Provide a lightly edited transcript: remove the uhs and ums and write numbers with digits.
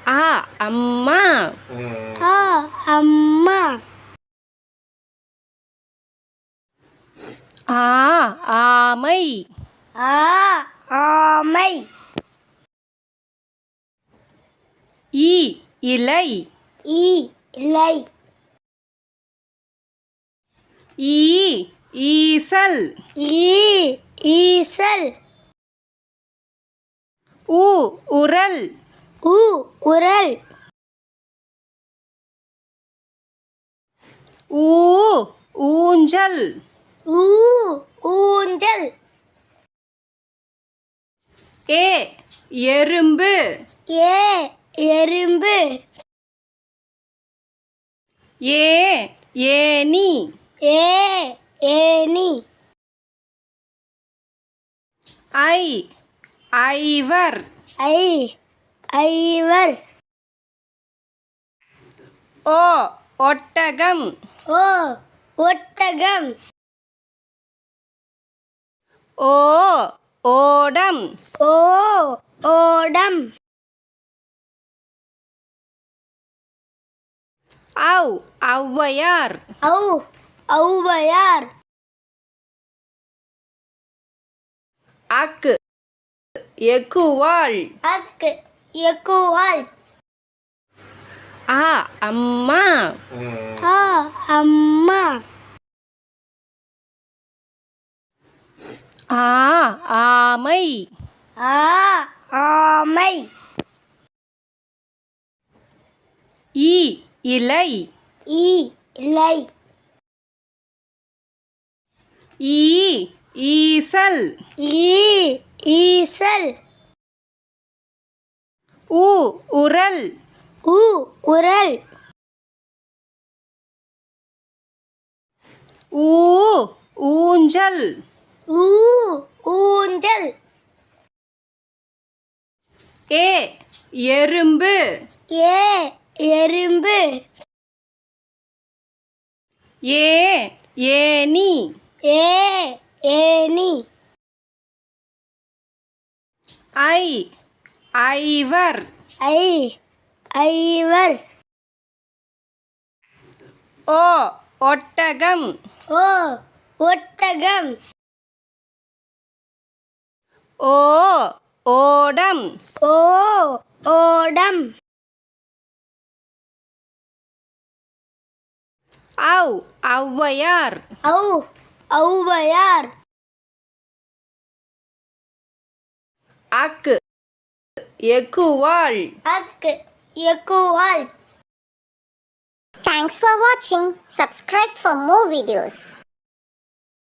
ஆ அம்மா. ஆ அம்மா. ஆ ஆமை. ஆ ஆமை. ஈ இலை. ஈ இலை. ஈ ஈசல். ஈ ஈசல். உ உரல். உ உரல். ஊ ஊஞ்சல். ஊ ஊஞ்சல். ஏ எறும்பு. ஏ எறும்பு. ஏ ஏணி. ஏ ஏணி. ஐ ஐவர். ஐ ஐவர். ஓ ஒட்டகம். ஓ ஒட்டகம். ஓ ஓடம். ஓ ஓடம். ஔ ஔவையார். ஔ ஔவையார். அக்கு எக்குவாள். அக்கு எக்குவாள். ஆ அம்மா. ஆ அம்மா. ஆ ஆமை. ஆ ஆமை. ஈ இலை. ஈ இலை. ஈ ஈசல். ஈ ஈசல். உ உரல். உ உரல். ஊ ஊஞ்சல். ஊ ஊஞ்சல். ஏ எறும்பு. ஏ எறும்பு. ஏ ஏணி. ஏ ஏணி. ஐ ஐவர். ஐ ஐவர். ஓ ஒட்டகம். ஓ ஒட்டகம். ஓ ஓடம். ஓ ஓடம். ஔ ஔவையார். ஔ ஔவையார். அக்கு எக்குவாள். அக்கு எக்குவாள். Thanks for watching. Subscribe for more videos.